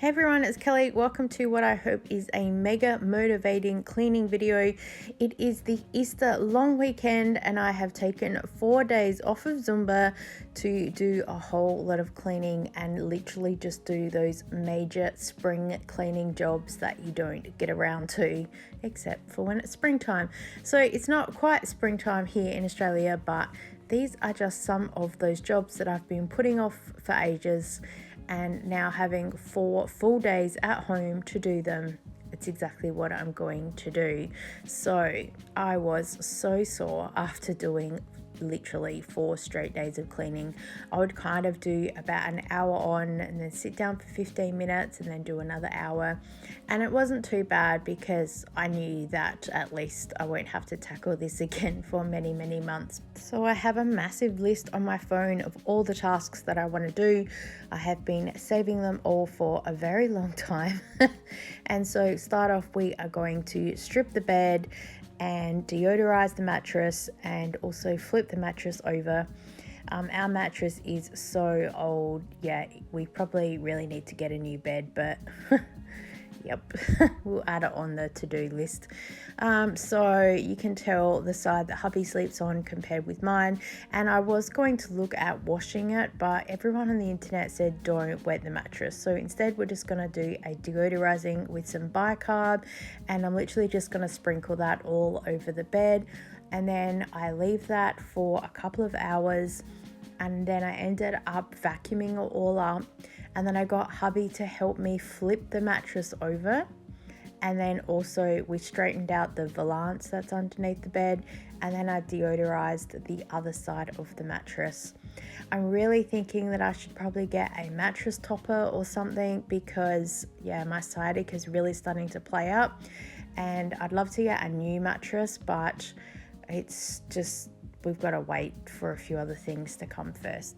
Hey everyone, it's Kelly. Welcome to what I hope is a mega motivating cleaning video. It is the Easter long weekend and I have taken 4 days off of Zumba to do a whole lot of cleaning and literally just do those major spring cleaning jobs that you don't get around to except for when it's springtime. So it's not quite springtime here in Australia, but these are just some of those jobs that I've been putting off for ages, and now having 4 full days at home to do them, it's exactly what I'm going to do. So I was so sore after doing literally 4 straight days of cleaning. I would kind of do about an hour on and then sit down for 15 minutes and then do another hour, and it wasn't too bad because I knew that at least I won't have to tackle this again for many months. So I have a massive list on my phone of all the tasks that I want to do. I have been saving them all for a very long time and so start off, we are going to strip the bed and deodorize the mattress and also flip the mattress over. Our mattress is so old. Yeah, we probably really need to get a new bed, but yep, we'll add it on the to-do list. So you can tell the side that hubby sleeps on compared with mine, and I was going to look at washing it, but everyone on the internet said don't wet the mattress. So instead we're just going to do a deodorizing with some bicarb, and I'm literally just going to sprinkle that all over the bed, and then I leave that for a couple of hours, and then I ended up vacuuming it all up. And then I got hubby to help me flip the mattress over, and then also we straightened out the valance that's underneath the bed, and then I deodorized the other side of the mattress. I'm really thinking that I should probably get a mattress topper or something because yeah, my sciatic is really starting to play up, and I'd love to get a new mattress, but it's just we've got to wait for a few other things to come first.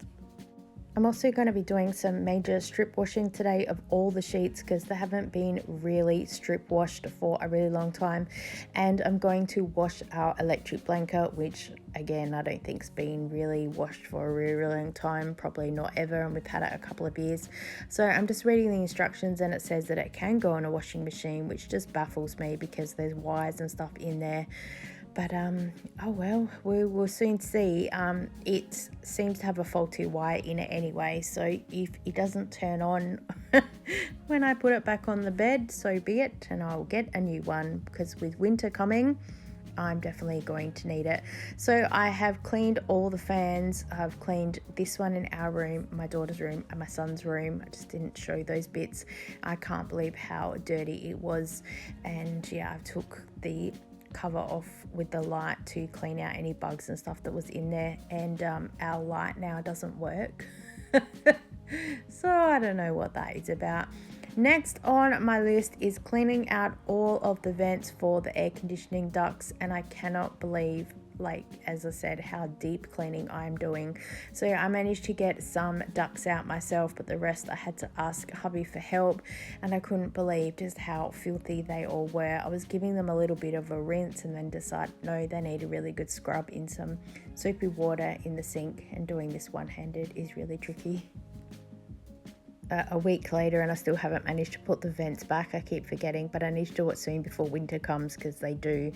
I'm also going to be doing some major strip washing today of all the sheets because they haven't been really strip washed for a really long time, and I'm going to wash our electric blanket, which again I don't think's been really washed for a really long time, probably not ever, and we've had it a couple of years. So I'm just reading the instructions and it says that it can go in a washing machine, which just baffles me because there's wires and stuff in there. But oh well, we will soon see. It seems to have a faulty wire in it anyway, so if it doesn't turn on when I put it back on the bed, so be it, and I'll get a new one because with winter coming, I'm definitely going to need it. So I have cleaned all the fans. I've cleaned this one in our room, my daughter's room, and my son's room. I just didn't show those bits. I can't believe how dirty it was, and yeah, I took the cover off with the light to clean out any bugs and stuff that was in there, and our light now doesn't work. So I don't know what that is about. Next on my list is cleaning out all of the vents for the air conditioning ducts, and I cannot believe, like as I said, how deep cleaning I'm doing. So I managed to get some ducts out myself, but the rest I had to ask hubby for help, and I couldn't believe just how filthy they all were. I was giving them a little bit of a rinse and then decided no, they need a really good scrub in some soapy water in the sink, and doing this one-handed is really tricky. A week later and I still haven't managed to put the vents back. I keep forgetting, but I need to do it soon before winter comes because they do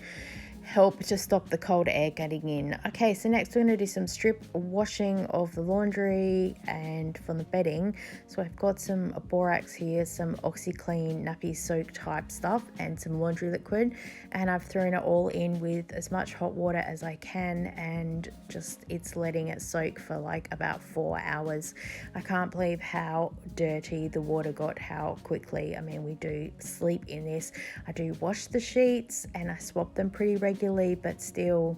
help to stop the cold air getting in. Okay, so next we're going to do some strip washing of the laundry and from the bedding. So I've got some borax here, some OxyClean nappy soak type stuff, and some laundry liquid, and I've thrown it all in with as much hot water as I can, and just it's letting it soak for like about 4 hours. I can't believe how dirty the water got, how quickly. I mean, we do sleep in this. I do wash the sheets and I swap them pretty regularly, but still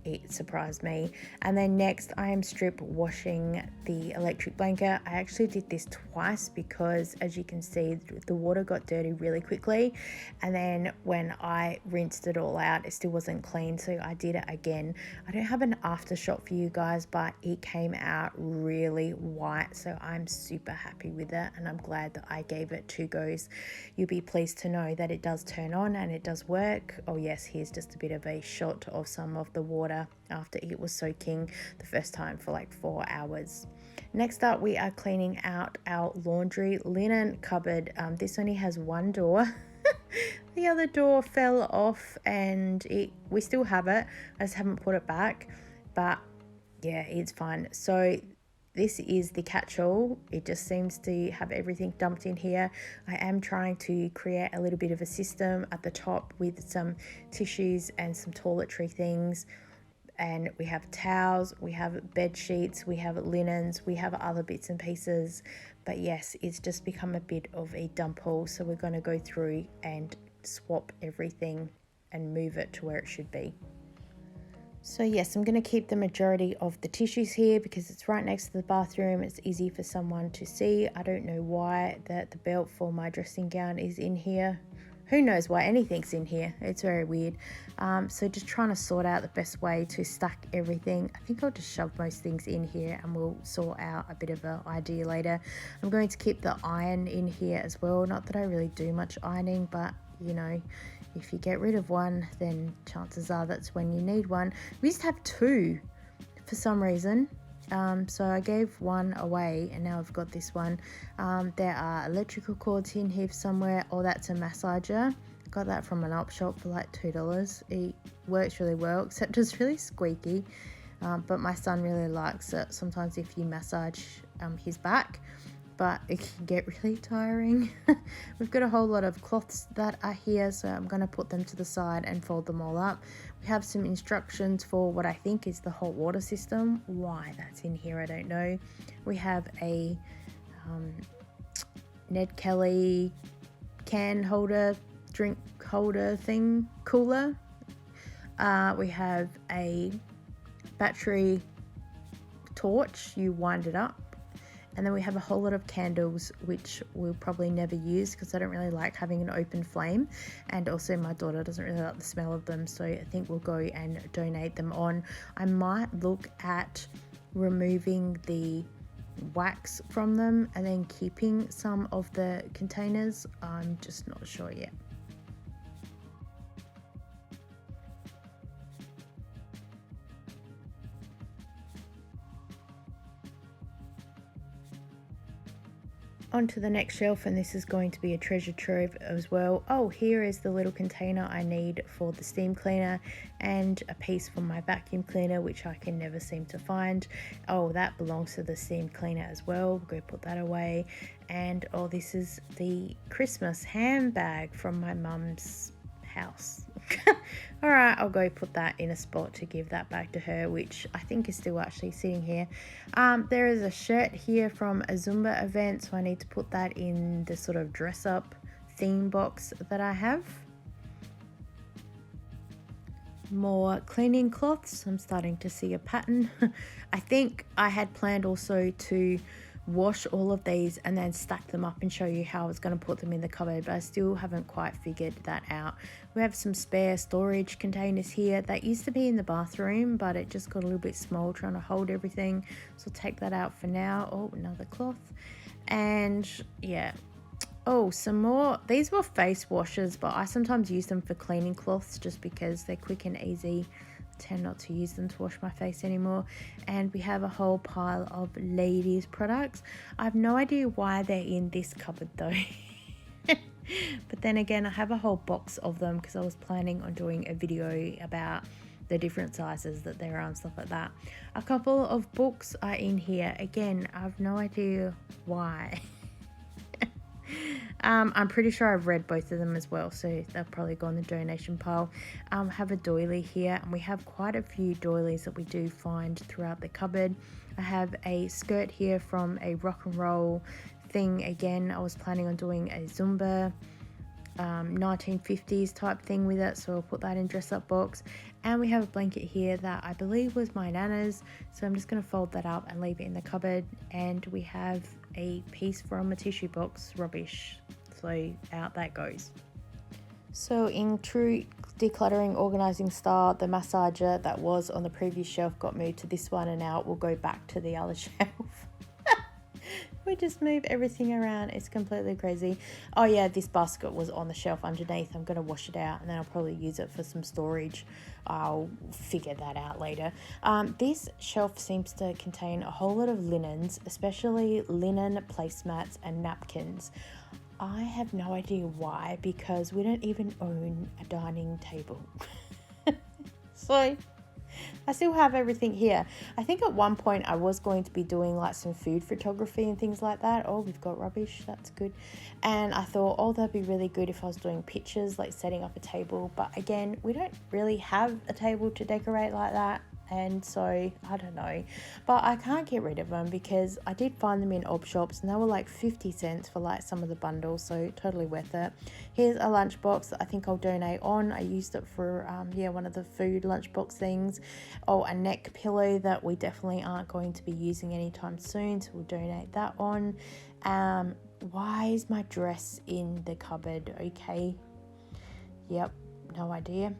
it surprised me. And then next I am strip washing the electric blanket. I actually did this twice because as you can see the water got dirty really quickly, and then when I rinsed it all out it still wasn't clean, so I did it again. I don't have an after shot for you guys, but it came out really white, so I'm super happy with it and I'm glad that I gave it 2 goes. You'll be pleased to know that it does turn on and it does work. Oh yes, here's just a bit of a shot of some of the water after it was soaking the first time for like 4 hours. Next up, we are cleaning out our laundry linen cupboard. This only has one door. The other door fell off and we still have it. I just haven't put it back, but yeah, it's fine. So this is the catch-all. It just seems to have everything dumped in here. I am trying to create a little bit of a system at the top with some tissues and some toiletry things. And we have towels, we have bed sheets, we have linens, we have other bits and pieces. But yes, it's just become a bit of a dump hole. So we're going to go through and swap everything and move it to where it should be. So yes, I'm going to keep the majority of the tissues here because it's right next to the bathroom. It's easy for someone to see. I don't know why the belt for my dressing gown is in here. Who knows why anything's in here? It's very weird. So just trying to sort out the best way to stack everything. I think I'll just shove most things in here and we'll sort out a bit of an idea later. I'm going to keep the iron in here as well. Not that I really do much ironing, but you know, if you get rid of one, then chances are that's when you need one. We used to have two for some reason. So I gave one away and now I've got this one. There are electrical cords in here somewhere. Oh, that's a massager. Got that from an op shop for like $2. It works really well, except it's really squeaky. But my son really likes it sometimes if you massage his back. But it can get really tiring. We've got a whole lot of cloths that are here, so I'm going to put them to the side and fold them all up. We have some instructions for what I think is the hot water system. Why that's in here, I don't know. We have a Ned Kelly can holder, drink holder thing, cooler. We have a battery torch, you wind it up. And then we have a whole lot of candles, which we'll probably never use because I don't really like having an open flame. And also my daughter doesn't really like the smell of them. So I think we'll go and donate them on. I might look at removing the wax from them and then keeping some of the containers. I'm just not sure yet. Onto the next shelf, and this is going to be a treasure trove as well. Oh, here is the little container I need for the steam cleaner and a piece for my vacuum cleaner, which I can never seem to find. Oh, that belongs to the steam cleaner as well. We'll go put that away. And oh, this is the Christmas handbag from my mum's house. All right, I'll go put that in a spot to give that back to her, which I think is still actually sitting here. There is a shirt here from a Zumba event, so I need to put that in the sort of dress up theme box that I have. More cleaning cloths. I'm starting to see a pattern. I think I had planned also to wash all of these and then stack them up and show you how I was going to put them in the cupboard, but I still haven't quite figured that out. We have some spare storage containers here that used to be in the bathroom, but it just got a little bit small trying to hold everything, so I'll take that out for now. Oh, another cloth. And yeah, oh, some more. These were face washers, but I sometimes use them for cleaning cloths just because they're quick and easy. Tend not to use them to wash my face anymore. And we have a whole pile of ladies products. I have no idea why they're in this cupboard though. But then again, I have a whole box of them because I was planning on doing a video about the different sizes that there are and stuff like that. A couple of books are in here. Again, I have no idea why. I'm pretty sure I've read both of them as well, so they'll probably go in the donation pile. Have a doily here, and we have quite a few doilies that we do find throughout the cupboard. I have a skirt here from a rock and roll thing. Again, I was planning on doing a Zumba 1950s type thing with it, so I'll put that in dress up box. And we have a blanket here that I believe was my nana's, so I'm just going to fold that up and leave it in the cupboard. And we have a piece from a tissue box, rubbish, so out that goes. So in true decluttering organizing style, the massager that was on the previous shelf got moved to this one, and now it will go back to the other shelf. We just move everything around. It's completely crazy. Oh yeah, this basket was on the shelf underneath. I'm going to wash it out and then I'll probably use it for some storage. I'll figure that out later. This shelf seems to contain a whole lot of linens, especially linen placemats and napkins. I have no idea why, because we don't even own a dining table. So I still have everything here. I think at one point I was going to be doing like some food photography and things like that. Oh, we've got rubbish. That's good. And I thought, oh, that'd be really good if I was doing pictures, like setting up a table. But again, we don't really have a table to decorate like that. And so I don't know, but I can't get rid of them because I did find them in op shops and they were like 50 cents for like some of the bundles, so totally worth it. Here's a lunchbox that I think I'll donate on. I used it for one of the food lunchbox things. Oh, a neck pillow that we definitely aren't going to be using anytime soon, so we'll donate that on. Why is my dress in the cupboard? Okay, yep, no idea.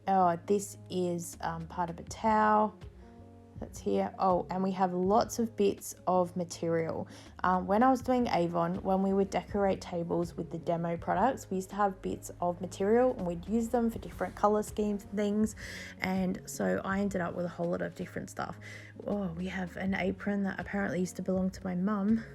Oh, this is part of a towel that's here. Oh, and we have lots of bits of material. When I was doing Avon, when we would decorate tables with the demo products, we used to have bits of material and we'd use them for different color schemes and things. And so I ended up with a whole lot of different stuff. Oh, we have an apron that apparently used to belong to my mum.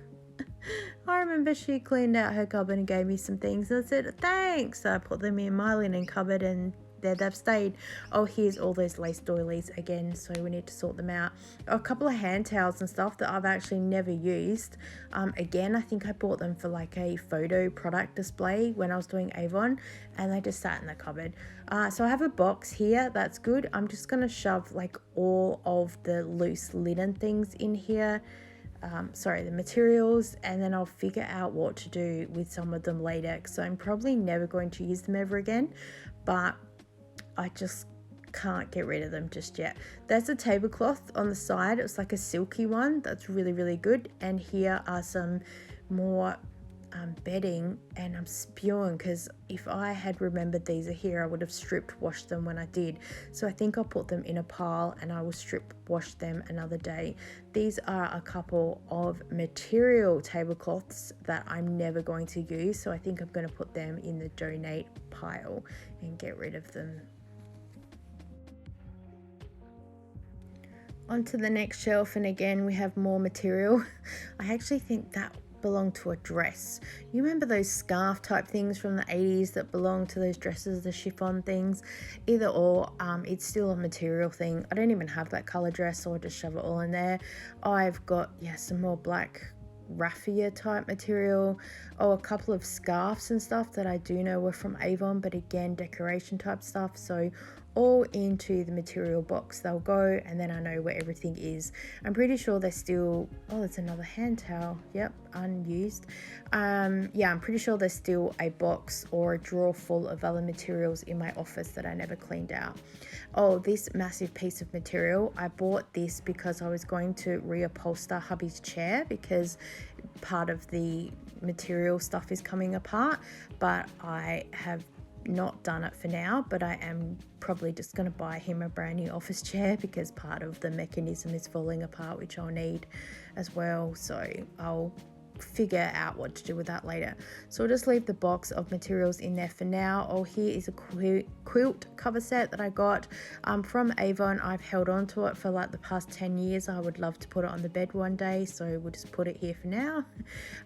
I remember she cleaned out her cupboard and gave me some things and I said, thanks. So I put them in my linen cupboard and there they've stayed. Oh, here's all those lace doilies again, so we need to sort them out. A couple of hand towels and stuff that I've actually never used. Again, I think I bought them for like a photo product display when I was doing Avon, and they just sat in the cupboard. So I have a box here. That's good. I'm just gonna shove like all of the loose linen things in here. The materials, and then I'll figure out what to do with some of them later, so I'm probably never going to use them ever again, but I just can't get rid of them just yet. There's a tablecloth on the side. It's like a silky one. That's really, really good. And here are some more bedding, and I'm spewing because if I had remembered these are here, I would have strip washed them when I did. So I think I'll put them in a pile and I will strip wash them another day. These are a couple of material tablecloths that I'm never going to use, so I think I'm going to put them in the donate pile and get rid of them. Onto the next shelf, and again we have more material. I actually think that belonged to a dress. You remember those scarf type things from the 80s that belong to those dresses, the chiffon things? Either or, it's still a material thing. I don't even have that color dress, so I'll just shove it all in there. I've got some more black raffia type material. Oh, a couple of scarves and stuff that I do know were from Avon, but again, decoration type stuff. So all into the material box they'll go, and then I know where everything is. I'm pretty sure they're still, oh, there's another hand towel, yep, unused. I'm pretty sure there's still a box or a drawer full of other materials in my office that I never cleaned out. Oh, this massive piece of material, I bought this because I was going to reupholster hubby's chair because part of the material stuff is coming apart, but I have not done it for now, but I am probably just going to buy him a brand new office chair because part of the mechanism is falling apart, which I'll need as well. So I'll figure out what to do with that later. So I'll just leave the box of materials in there for now. Oh, here is a quilt cover set that I got from Avon. I've held on to it for like the past 10 years. I would love to put it on the bed one day, so we'll just put it here for now.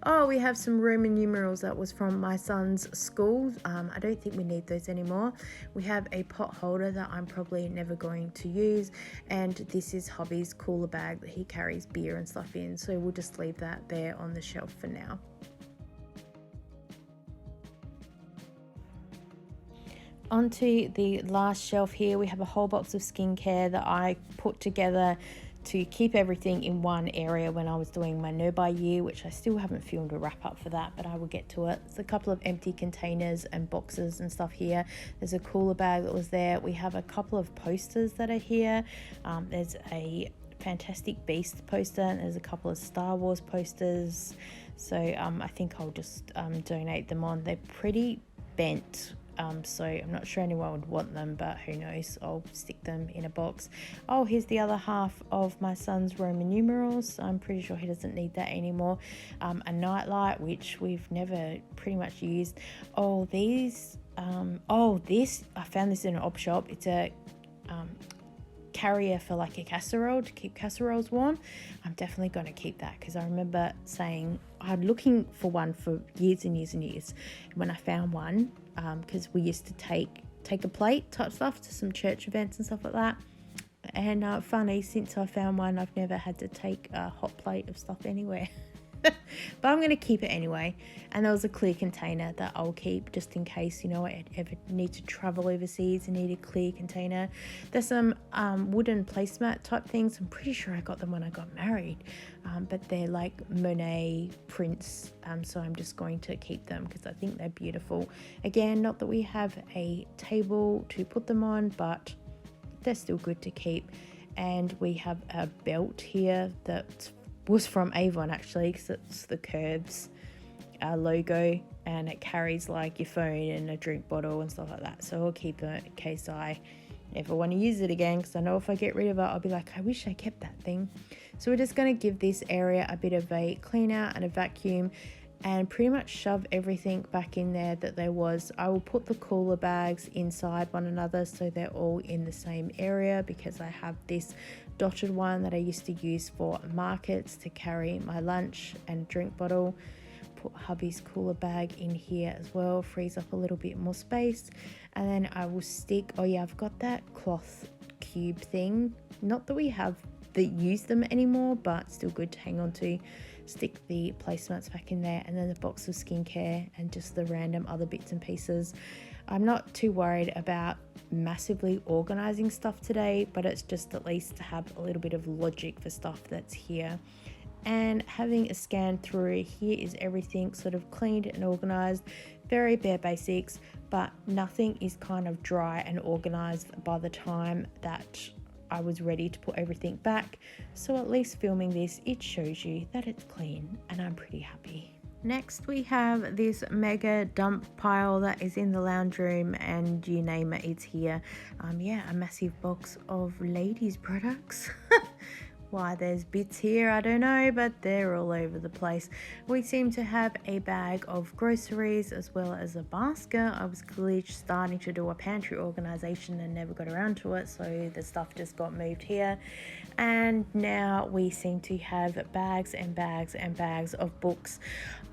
Oh, we have some Roman numerals that was from my son's school. I don't think we need those anymore. We have a pot holder that I'm probably never going to use, and this is hubby's cooler bag that he carries beer and stuff in, so we'll just leave that there on the shelf for now. Onto the last shelf here, we have a whole box of skincare that I put together to keep everything in one area when I was doing my no buy year, which I still haven't filmed a wrap up for that, but I will get to it. It's a couple of empty containers and boxes and stuff here. There's a cooler bag that was there. We have a couple of posters that are here. There's a Fantastic Beast poster, and there's a couple of Star Wars posters. So I think I'll just donate them on. They're pretty bent So I'm not sure anyone would want them, but who knows, I'll stick them in a box. Oh, here's the other half of my son's Roman numerals. I'm pretty sure he doesn't need that anymore. A nightlight, which we've never pretty much used. Oh, these this, I found this in an op shop. It's a carrier for like a casserole to keep casseroles warm. I'm definitely going to keep that, because I remember saying I'm looking for one for years and years and years. And when I found one, because we used to take a plate type stuff to some church events and stuff like that. And funny, since I found one, I've never had to take a hot plate of stuff anywhere. But I'm going to keep it anyway. And there was a clear container that I'll keep just in case, I ever need to travel overseas and need a clear container. There's some wooden placemat type things. I'm pretty sure I got them when I got married. But they're like Monet prints. So I'm just going to keep them because I think they're beautiful. Again, not that we have a table to put them on, but they're still good to keep. And we have a belt here that was from Avon, actually, because it's the Curves logo, and it carries like your phone and a drink bottle and stuff like that. So I'll keep it in case I ever want to use it again, because I know if I get rid of it, I'll be like, I wish I kept that thing. So we're just going to give this area a bit of a clean out and a vacuum, and pretty much shove everything back in there that there was. I will put the cooler bags inside one another so they're all in the same area, because I have this dotted one that I used to use for markets to carry my lunch and drink bottle. Put hubby's cooler bag in here as well, frees up a little bit more space. And then I will stick, I've got that cloth cube thing, not that we have that use them anymore, but still good to hang on to. Stick the placemats back in there, and then the box of skincare and just the random other bits and pieces. I'm not too worried about massively organizing stuff today, but it's just at least to have a little bit of logic for stuff that's here. And having a scan through, here is everything sort of cleaned and organized, very bare basics, but nothing is kind of dry and organized by the time that I was ready to put everything back. So at least filming this, it shows you that it's clean, and I'm pretty happy. Next we have this mega dump pile that is in the lounge room, and you name it, it's here. A massive box of ladies products. Why there's bits here, I don't know, but they're all over the place. We seem to have a bag of groceries as well as a basket. I was clearly starting to do a pantry organization and never got around to it, so the stuff just got moved here. And now we seem to have bags and bags and bags of books.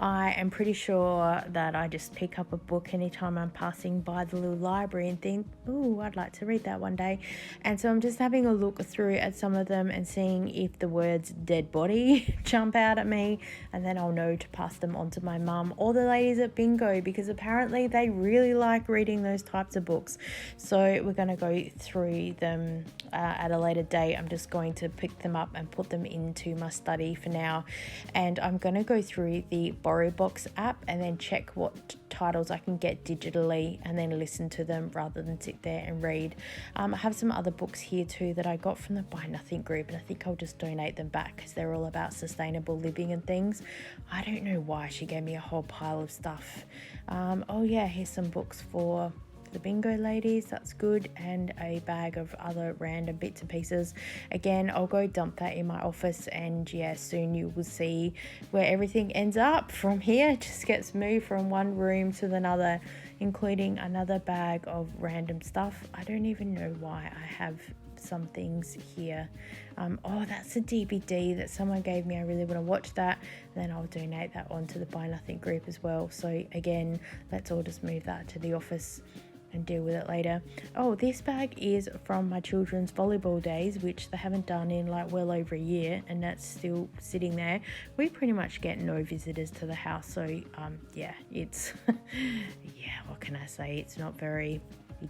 I am pretty sure that I just pick up a book anytime I'm passing by the little library and think, ooh, I'd like to read that one day. And so I'm just having a look through at some of them and seeing if the words dead body jump out at me, and then I'll know to pass them on to my mum or the ladies at bingo, because apparently they really like reading those types of books. So we're going to go through them at a later date. I'm just going to pick them up and put them into my study for now, and I'm going to go through the Borrow Box app and then check what titles I can get digitally and then listen to them rather than sit there and read. I have some other books here too that I got from the Buy Nothing group, and I think I'll just donate them back because they're all about sustainable living and things. I don't know why she gave me a whole pile of stuff. Here's some books for the bingo ladies, that's good, and a bag of other random bits and pieces. Again, I'll go dump that in my office, and soon you will see where everything ends up from here. It just gets moved from one room to another, including another bag of random stuff. I don't even know why I have some things here. That's a DVD that someone gave me. I really want to watch that, and then I'll donate that on to the Buy Nothing group as well. So again, let's all just move that to the office and deal with it later. This bag is from my children's volleyball days, which they haven't done in like well over a year, and that's still sitting there. We pretty much get no visitors to the house, so it's what can I say, it's not very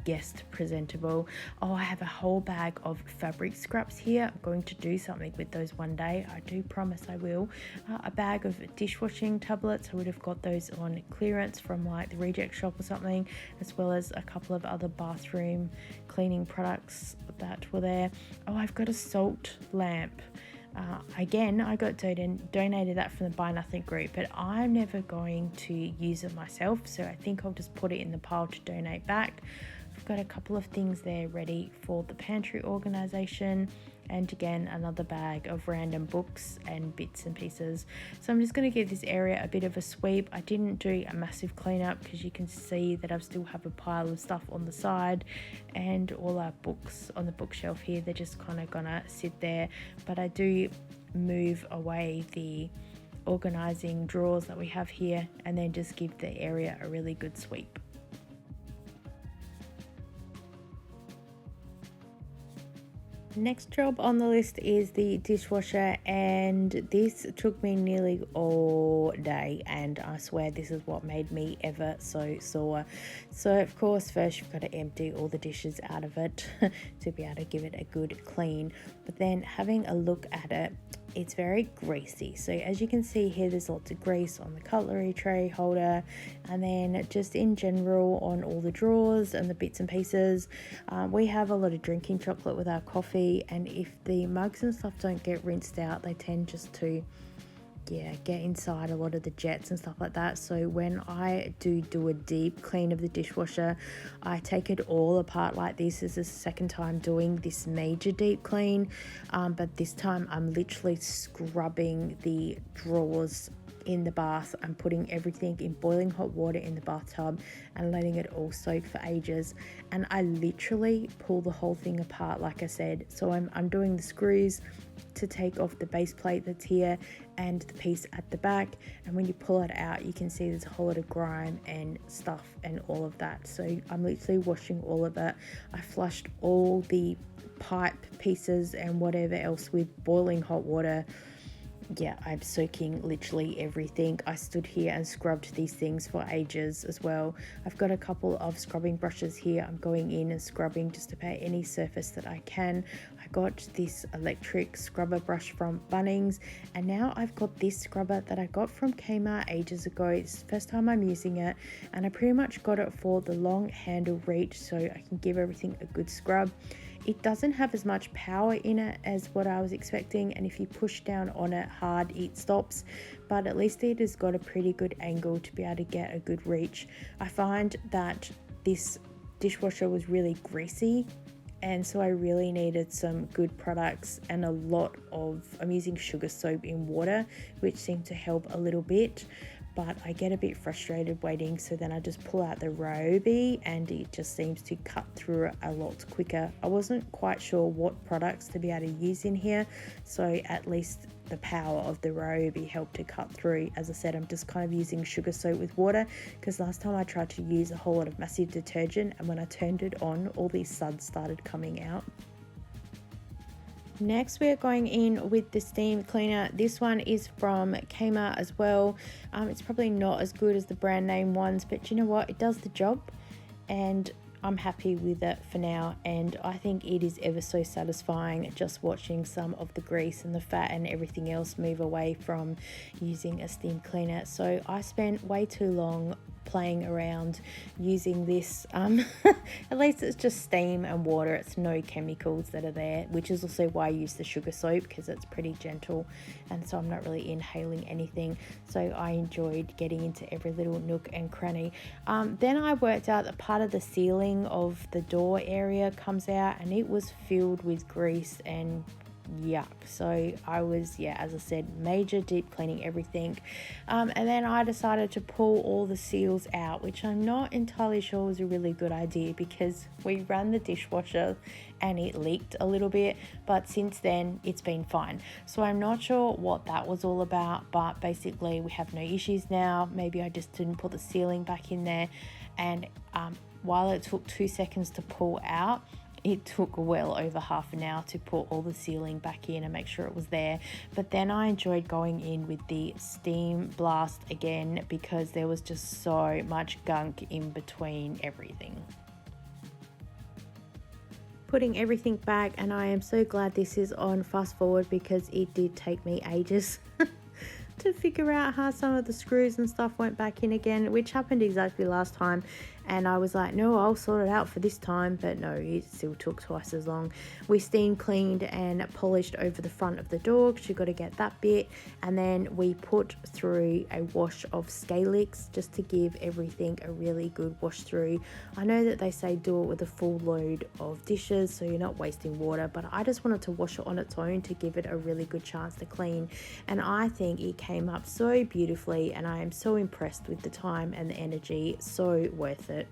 guest presentable. I have a whole bag of fabric scraps here. I'm going to do something with those one day. I do promise I will. A bag of dishwashing tablets. I would have got those on clearance from like the reject shop or something, as well as a couple of other bathroom cleaning products that were there. I've got a salt lamp. Again, I got donated that from the Buy Nothing group, but I'm never going to use it myself, so I think I'll just put it in the pile to donate back. I've got a couple of things there ready for the pantry organization, and again another bag of random books and bits and pieces. So I'm just going to give this area a bit of a sweep. I didn't do a massive cleanup because you can see that I still have a pile of stuff on the side, and all our books on the bookshelf here, they're just kind of gonna sit there. But I do move away the organizing drawers that we have here and then just give the area a really good sweep. Next job on the list is the dishwasher, and this took me nearly all day, and I swear this is what made me ever so sore. So of course first you've got to empty all the dishes out of it to be able to give it a good clean, but then having a look at it, it's very greasy. So as you can see here, there's lots of grease on the cutlery tray holder, and then just in general on all the drawers and the bits and pieces. We have a lot of drinking chocolate with our coffee, and if the mugs and stuff don't get rinsed out, they tend just to get inside a lot of the jets and stuff like that. So when I do a deep clean of the dishwasher, I take it all apart like this. This is the second time doing this major deep clean, but this time I'm literally scrubbing the drawers in the bath. I'm putting everything in boiling hot water in the bathtub and letting it all soak for ages, and I literally pull the whole thing apart like I said. So I'm undoing the screws to take off the base plate that's here and the piece at the back, and when you pull it out you can see there's a whole lot of grime and stuff and all of that. So I'm literally washing all of it. I flushed all the pipe pieces and whatever else with boiling hot water. I'm soaking literally everything. I stood here and scrubbed these things for ages as well. I've got a couple of scrubbing brushes here. I'm going in and scrubbing just about any surface that I can. I got this electric scrubber brush from Bunnings, and now I've got this scrubber that I got from Kmart ages ago. It's the first time I'm using it, and I pretty much got it for the long handle reach so I can give everything a good scrub. It doesn't have as much power in it as what I was expecting, and if you push down on it hard it stops, but at least it has got a pretty good angle to be able to get a good reach. I find that this dishwasher was really greasy, and so I really needed some good products and a lot of, I'm using sugar soap in water, which seemed to help a little bit. But I get a bit frustrated waiting, so then I just pull out the Ryobi and it just seems to cut through it a lot quicker. I wasn't quite sure what products to be able to use in here, so at least the power of the Ryobi helped to cut through. As I said, I'm just kind of using sugar soap with water because last time I tried to use a whole lot of massive detergent, and when I turned it on all these suds started coming out. Next we're going in with the steam cleaner. This one is from Kmart as well. It's probably not as good as the brand name ones, but you know what, it does the job and I'm happy with it for now, and I think it is ever so satisfying just watching some of the grease and the fat and everything else move away from using a steam cleaner. So I spent way too long playing around using this. At least it's just steam and water, it's no chemicals that are there, which is also why I use the sugar soap, because it's pretty gentle and so I'm not really inhaling anything. So I enjoyed getting into every little nook and cranny. Then I worked out that part of the ceiling of the door area comes out and it was filled with grease and yuck. So I was, as I said, major deep cleaning everything, and then I decided to pull all the seals out, which I'm not entirely sure was a really good idea because we ran the dishwasher and it leaked a little bit, but since then it's been fine. So I'm not sure what that was all about, but basically we have no issues now. Maybe I just didn't put the sealing back in there, and while it took 2 seconds to pull out, it took well over half an hour to put all the sealing back in and make sure it was there. But then I enjoyed going in with the steam blast again because there was just so much gunk in between everything. Putting everything back, and I am so glad this is on fast forward because it did take me ages to figure out how some of the screws and stuff went back in again, which happened exactly last time. and I was like, no, I'll sort it out for this time, but no, it still took twice as long. We steam cleaned and polished over the front of the door because you got to get that bit, and then we put through a wash of Scalix just to give everything a really good wash through. I know that they say do it with a full load of dishes so you're not wasting water, but I just wanted to wash it on its own to give it a really good chance to clean, and I think it came up so beautifully, and I am so impressed with the time and the energy. So worth it.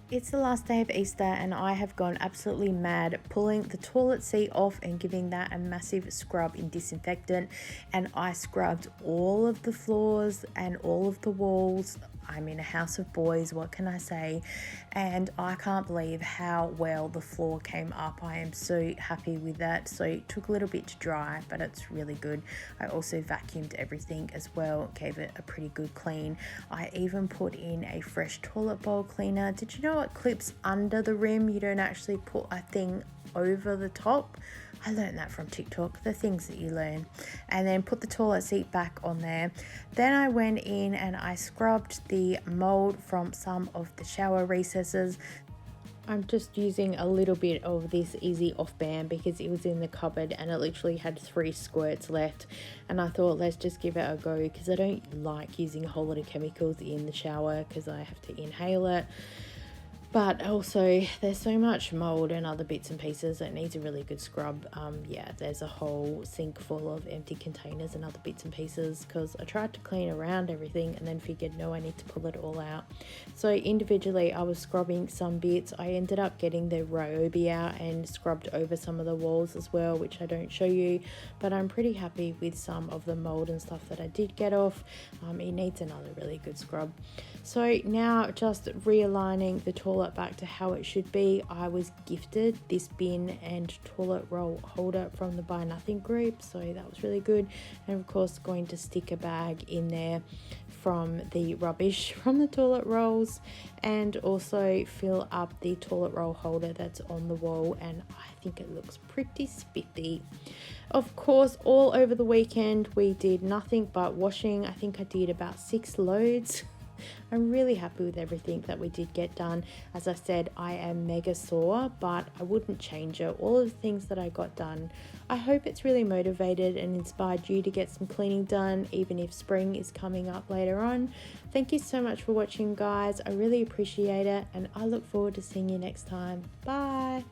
It's the last day of Easter and I have gone absolutely mad pulling the toilet seat off and giving that a massive scrub in disinfectant, and I scrubbed all of the floors and all of the walls. I'm in a house of boys, what can I say? And I can't believe how well the floor came up. I am so happy with that. So it took a little bit to dry, but it's really good. I also vacuumed everything as well, gave it a pretty good clean. I even put in a fresh toilet bowl cleaner. Did you know it clips under the rim? You don't actually put a thing over the top. I learned that from TikTok, the things that you learn. And then put the toilet seat back on there. Then I went in and I scrubbed the mold from some of the shower recesses. I'm just using a little bit of this Easy Off Band because it was in the cupboard and it literally had 3 squirts left, and I thought let's just give it a go because I don't like using a whole lot of chemicals in the shower because I have to inhale it. But also there's so much mold and other bits and pieces that needs a really good scrub. Yeah, there's a whole sink full of empty containers and other bits and pieces because I tried to clean around everything and then figured no, I need to pull it all out. So individually I was scrubbing some bits. I ended up getting the Ryobi out and scrubbed over some of the walls as well, which I don't show you, but I'm pretty happy with some of the mold and stuff that I did get off. It needs another really good scrub. So now just realigning the toilet back to how it should be. I was gifted this bin and toilet roll holder from the Buy Nothing group, so that was really good. And of course going to stick a bag in there from the rubbish from the toilet rolls, and also fill up the toilet roll holder that's on the wall, and I think it looks pretty spiffy. Of course, all over the weekend we did nothing but washing. I think I did about 6 loads. I'm really happy with everything that we did get done. As I said, I am mega sore, but I wouldn't change it. All of the things that I got done, I hope it's really motivated and inspired you to get some cleaning done, even if spring is coming up later on. Thank you so much for watching, guys. I really appreciate it, and I look forward to seeing you next time. Bye.